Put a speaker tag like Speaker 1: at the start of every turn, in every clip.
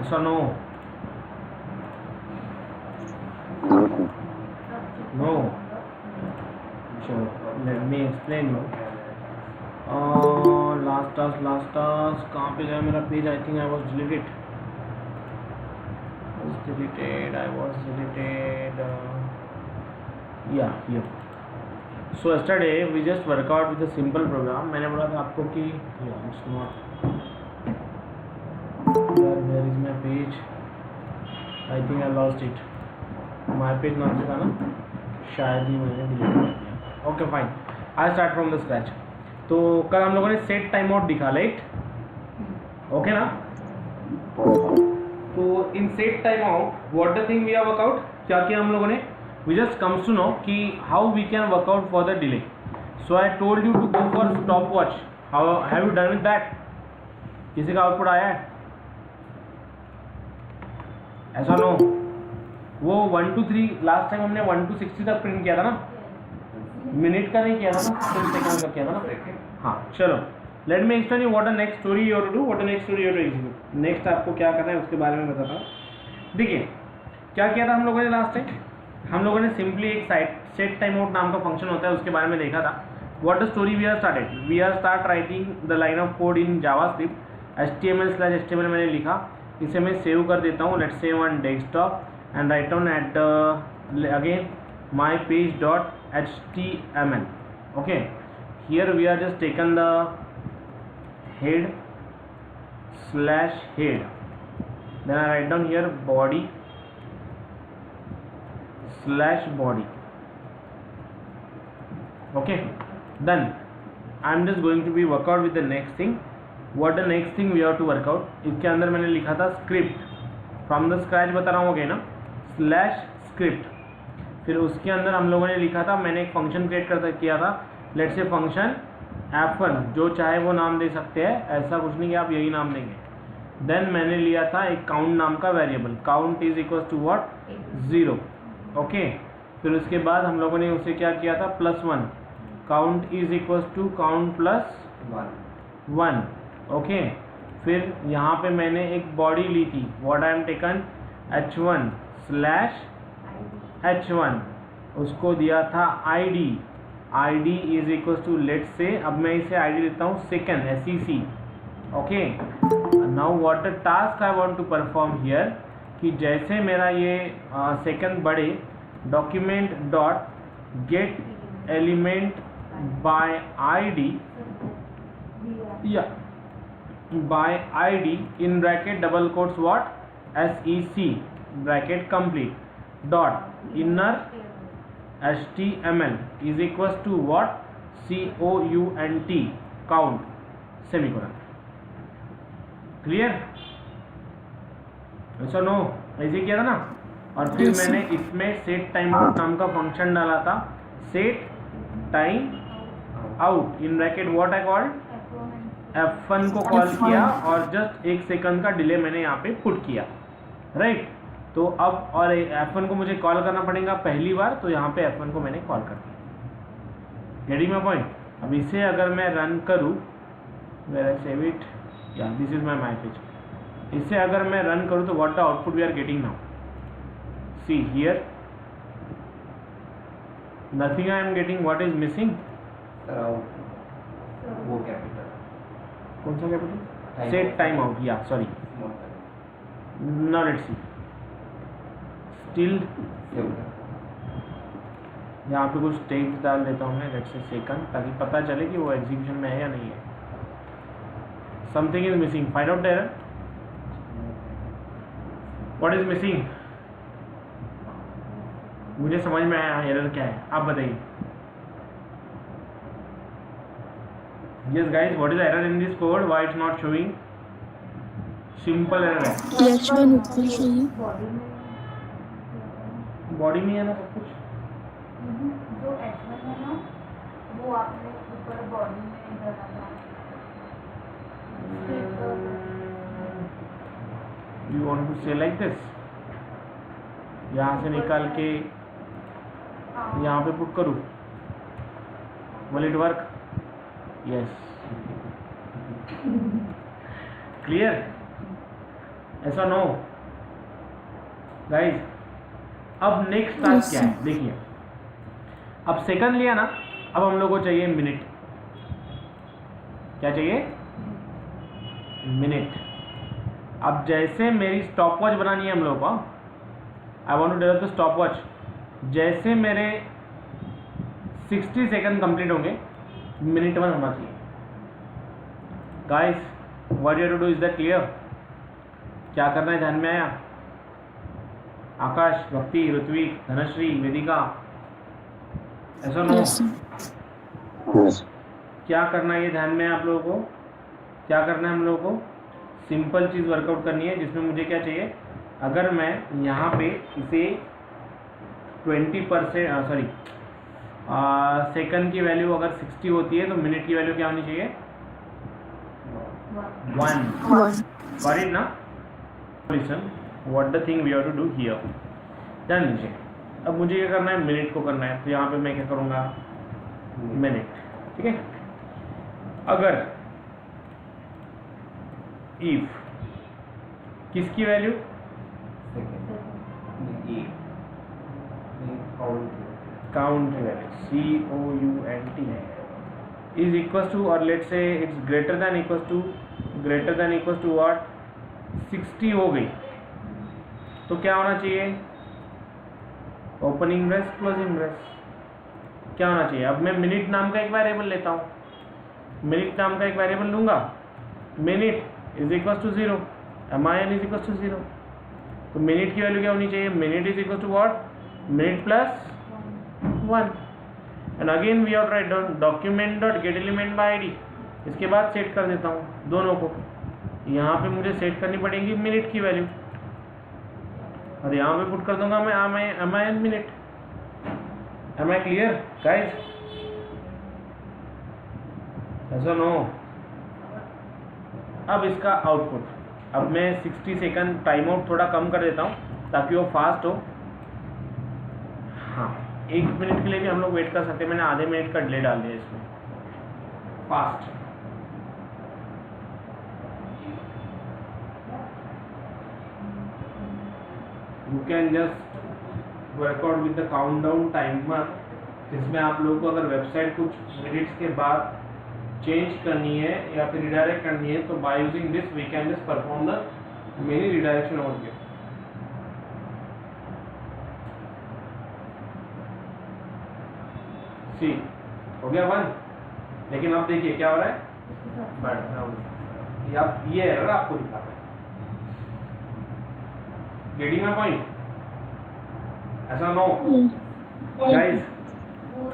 Speaker 1: ऐसा no no चलो let me explain you last task कहाँ पे गया मेरा page? I think I was deleted yeah here. So yesterday we just work out with a simple program. मैंने बोला था आपको कि yeah it's not where is my page? I think I lost it. My page नाम से था ना, शायद ही मैंने डिलीट कर दिया. Okay fine. I start from the scratch. तो कल हम लोगों ने सेट टाइम आउट दिखा लाइट ओके ना. तो in set time out what the thing we have work out, क्या किया हम लोगों ने? We just comes to know कि how we can work out for the delay. So I told you to go for stopwatch. How have you done with that? किसी का output आया है? ऐसा नो. वो 1 to 3 लास्ट टाइम हमने 1 to 60 तक print किया था ना, मिनट का नहीं किया था ना, सिर्फ सेकंड का किया था ना. हाँ चलो let me explain you what the next story you have to do, what the next story you have to execute. Next आपको क्या करना है उसके बारे में बताता हूँ. देखिए क्या किया था हम लोगों ने लास्ट टाइम. हम लोगों ने सिंपली एक सेट टाइम आउट नाम का फंक्शन होता है उसके बारे में देखा था. What the story we are started, we are start writing the line of code in JavaScript. HTML/HTML मैंने लिखा, इसे मैं सेव कर देता हूँ. Let's save on desktop and write on at again my page.html. okay, here we are just taken the head /head, then I write down here body /body. okay, then I am just going to be work out with the next thing. what the next thing we have to work out, इसके अंदर मैंने लिखा था script from the scratch बता रहा हूँ okay ना, /script. फिर उसके अंदर हम लोगों ने लिखा था, मैंने एक फंक्शन क्रिएट कर किया था. लेट्स से फंक्शन f1, जो चाहे वो नाम दे सकते हैं, ऐसा कुछ नहीं कि आप यही नाम देंगे. देन मैंने लिया था एक काउंट नाम का variable, count is equal to what 0. Okay, फिर उसके बाद हम लोगों ने उसे क्या किया था +1, count is equal to count +1. Okay, फिर यहाँ पे मैंने एक बॉडी ली थी, what I am taken h1/h1, उसको दिया था id is equal to let's say, अब मैं इसे id देता हूँ second SEC. Okay, now what the task I want to perform here, कि जैसे मेरा ये सेकंड बढ़े, document dot get element by id या by id in bracket double quotes what SEC bracket complete dot inner HTML is equals to what COUNT count semicolon. Clear? ऐसा no ऐसे किया था ना. और फिर मैंने इसमें सेट टाइम आउट नाम का फंक्शन डाला था, set time out in bracket what I called F1 को कॉल किया और जस्ट 1 सेकंड का डिले मैंने यहाँ पे पुट किया. राइट, तो अब और F1 को मुझे कॉल करना पड़ेगा पहली बार, तो यहाँ पे F1 को मैंने कॉल कर दिया. Getting my point? अब इसे अगर मैं रन करूँ, where I save it, yeah this is my page. इसे अगर मैं रन करूँ तो what the output we are getting now. See here nothing I am getting. What is missing?
Speaker 2: वो कैपिटल
Speaker 1: कौन सा capital? Set time out. Yeah sorry, now let's see. Still यहाँ पे कुछ टेक्स्ट डाल देता हूँ मैं, लेट्स से सेकंड, ताकि पता चले कि वो एग्जीक्यूशन में है या नहीं है. Something is missing, find out the error. What is missing? मुझे समझ में आया एरर क्या है, आप बताइए. Yes guys, what is error in this code, why it's not showing? Simple error है.
Speaker 3: H1 ऊपर चाहिए.
Speaker 1: बॉडी में है ना सब कुछ.
Speaker 4: जो H1 है ना, वो आपने ऊपर बॉडी में डाला था.
Speaker 1: यू वांट टू से लाइक दिस, यहाँ से निकाल के यहाँ पे पुट करूँ, will it work? Yes. Clear? ऐसा नो गाइस। अब नेक्स्ट टास्क
Speaker 3: Yes,
Speaker 1: क्या है देखिए, अब सेकंड लिया ना, अब हम लोग को चाहिए मिनट। क्या चाहिए? मिनट। अब जैसे मेरी स्टॉप वॉच बनानी है हम लोग को, I want to develop the stopwatch. जैसे मेरे 60 सेकंड कंप्लीट होंगे, मिनट 1 होना चाहिए। Guys what you to do, is that clear? क्या करना है ध्यान में आया? आकाश, भक्ति, ऋत्विक, धनश्री, वेदिका, ऐसा नो?
Speaker 3: Yes, sir.
Speaker 1: क्या करना है ये ध्यान में है आप लोगों को? क्या करना है हम लोगों को? सिंपल चीज़ वर्कआउट करनी है, जिसमें मुझे क्या चाहिए, अगर मैं यहाँ पे इसे 20% सॉरी सेकंड की वैल्यू अगर 60 होती है तो मिनट की वैल्यू क्या होनी चाहिए? 1।
Speaker 3: 1.
Speaker 1: Got it ना? Listen, what the thing we have to do here? ध्यान दीजिए, अब मुझे क्या करना है, मिनट को करना है, तो यहाँ पे मैं क्या करूँगा, मिनट। ठीक है। अगर इफ किसकी वैल्यू, काउंट की value COUNT is equal to, और let say it's greater than equal to what, 60 हो गई, तो क्या होना चाहिए, ओपनिंग ब्रेस क्लोजिंग ब्रेस, क्या होना चाहिए। अब मैं मिनट नाम का एक वेरिएबल लेता हूँ, मिनट नाम का एक वेरिएबल लूँगा, minute is equal to 0, MIN is equal to 0, तो मिनट की वैल्यू क्या होनी चाहिए, minute is equal to what, minute plus 1। And again we have write down document dot get element by ID, इसके बाद सेट कर देता हूँ दोनों को। यहाँ पे मुझे सेट करनी पड़ेगी मिनट की वैल्यू, और यहाँ पे पुट कर दूंगा मैं MIN minute. Am I clear guys? ऐसा नो? अब इसका आउटपुट, अब मैं 60 सेकंड टाइम आउट थोड़ा कम कर देता हूँ ताकि वो फास्ट हो। हाँ, 1 मिनट के लिए भी हम लोग वेट कर सकते हैं, मैंने आधे मिनट का डिले डाल दिया इसमें, fast. You can just workout with the countdown timer, जिसमें आप लोगों को अगर वेबसाइट कुछ मिनट्स के बाद चेंज करनी है या फिर रिडायरेक्ट करनी है, तो by using this we can just perform the mini redirection over here. See हो गया 1, लेकिन अब देखिए क्या हो रहा है, ये एरर आपको दिखा रहा है। Getting my point? ऐसा नो गाइस?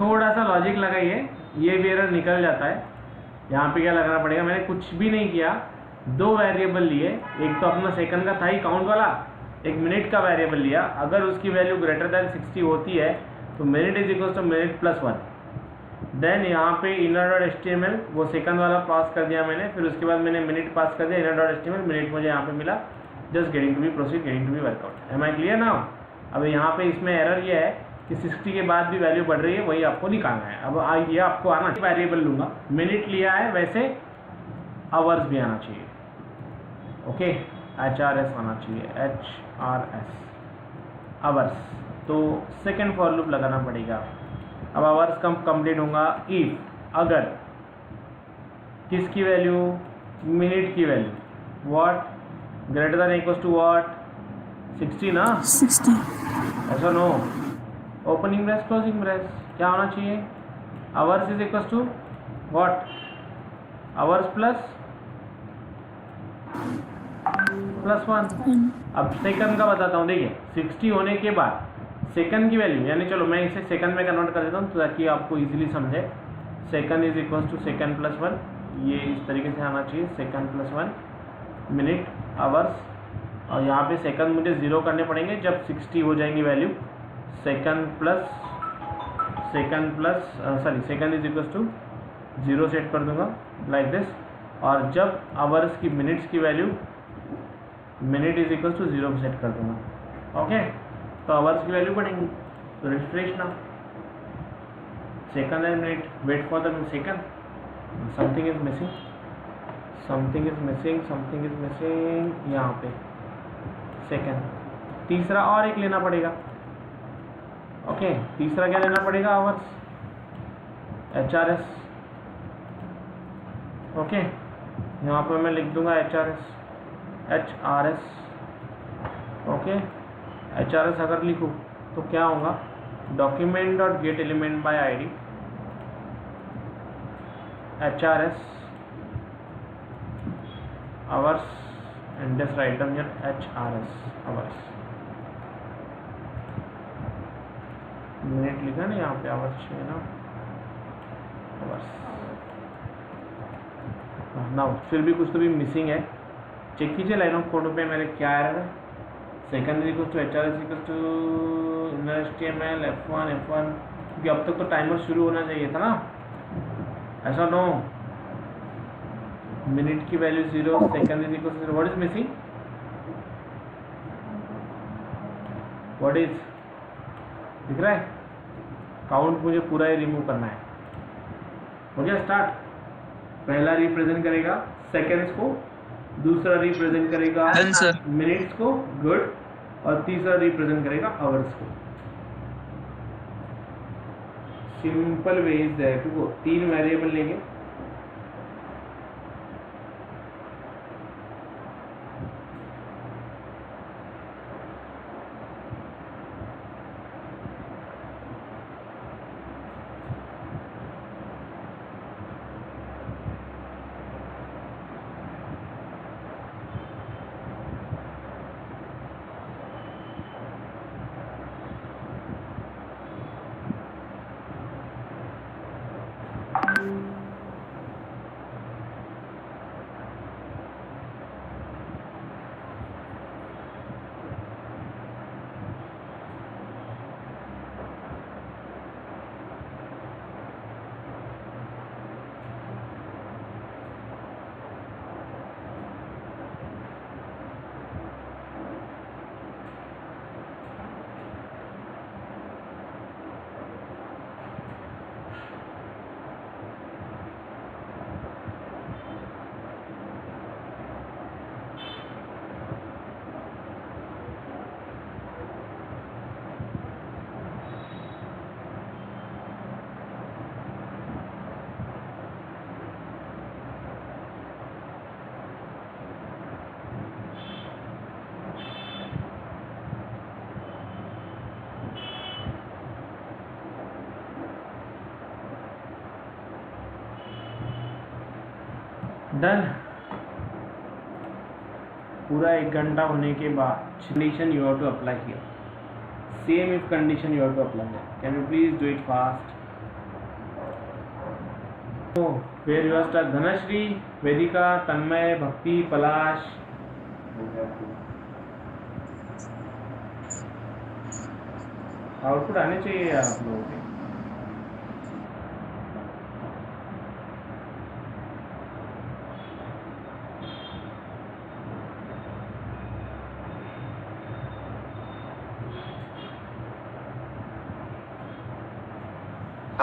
Speaker 1: थोड़ा सा लॉजिक लगाइए, ये भी एरर निकल जाता है। यहाँ पे क्या लगाना पड़ेगा, मैंने कुछ भी नहीं किया, 2 वेरिएबल लिए, एक तो अपना सेकंड का था ही काउंट वाला, एक मिनट का वेरिएबल लिया। अगर उसकी वैल्यू ग्रेटर देन 60 होती है तो minute is equal to minute plus 1। Then यहाँ पे inner.html वो सेकंड वाला पास कर दिया मैंने, फिर उसके बाद मैंने मिनट पास कर दिया, inner.html मिनट मुझे यहाँ पे मिला, just getting to be proceed, getting to be workout. Am I clear now? अब यहाँ पे इसमें एरर ये है कि 60 के बाद भी वैल्यू बढ़ रही है, वही आपको निकालना है। अब ये आपको आना, वेरिएबल लूँगा, मिनट लिया है, वैसे आवर्स भी आना चाहिए। ओके, HRS आना चाहिए, HRS आवर्स। तो सेकेंड फॉर लूप लगाना पड़ेगा। अब आवर्स कम कंप्लीट होगा इफ अगर किसकी वैल्यू, मिनट की value, what greater than equal to what, 60 ना?
Speaker 3: 60.
Speaker 1: ऐसा no? Opening brace closing brace क्या होना चाहिए, hours is equal to what, hours plus 1। अब सेकंड का बताता हूँ, देखिए 60 होने के बाद सेकंड की वैल्यू, यानी चलो मैं इसे सेकंड में कन्वर्ट कर देता हूँ ताकि आपको इजीली समझे। Second is equal to second plus 1, ये इस तरीके से आना चाहिए, सेकंड प्लस 1 मिनट आवर्स, और यहाँ पे सेकंड मुझे 0 करने पड़ेंगे जब 60 हो जाएंगी value. Second is equal to 0 set कर दूंगा लाइक दिस, और जब आवर्स की मिनट्स की value, minute is equal to 0 set कर दूंगा। ओके, तो आवर्स की वैल्यू बढ़ेंगी, तो रिफ्रेश ना, second and minute, wait for the second, something is missing, यहाँ पे सेकेंड। तीसरा और एक लेना पड़ेगा। ओके, तीसरा क्या लेना पड़ेगा? Hours, HRS। ओके, यहाँ पर मैं लिख दूंगा HRS। ओके, HRS अगर लिखूँ तो क्या होगा? Document dot get element by ID HRS hours and just write down here HRS hours। Minute लिखा ना यहाँ पे, आवर्स है ना, आवर्स। ना फिर भी कुछ तो भी मिसिंग है। चेक कीजिए लाइन ऑफ कोड पे मेरे क्या एरर है। सेकेंडरी को to HRS to HTML F1 क्योंकि अब तक तो टाइमर शुरू होना चाहिए था ना, ऐसा नो। मिनट की value 0, second is equal to 0। What is missing? What is दिख रहा है? काउंट मुझे पूरा ही रिमूव करना है। हो गया स्टार्ट। पहला रिप्रेजेंट करेगा सेकेंड्स को, दूसरा रिप्रेजेंट करेगा मिनट्स को, गुड, और तीसरा रिप्रेजेंट करेगा आवर्स को। Simple way is there to go. 3 variable लेंगे, डन। पूरा 1 घंटा होने के बाद condition you have to apply here. Same if condition you have to apply here. Can you please do it fast? Where you are start? Dhanashree, Vedika, Tanmay, Bhakti, Palash. Output आने चाहिए यार आप लोगों के।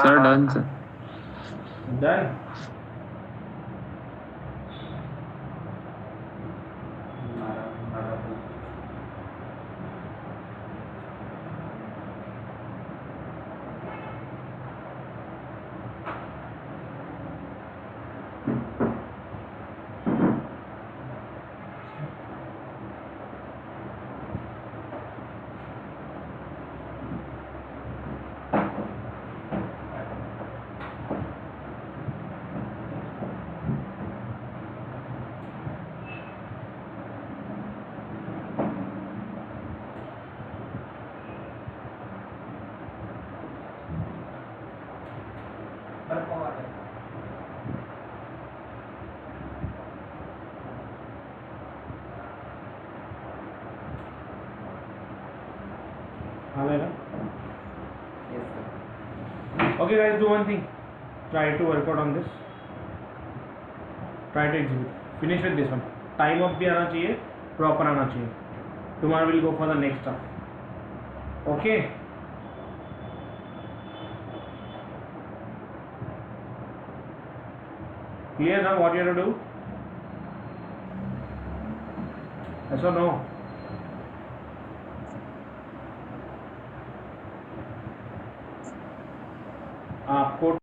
Speaker 3: Sir done sir.
Speaker 1: Done. Okay guys, do one thing. Try to work out on this. Try to execute. Finish with this one. Time up भी आना चाहिए, proper आना चाहिए. Tomorrow we'll go for the next stuff. Okay. Clear now what you have to do? Yes or no? आपको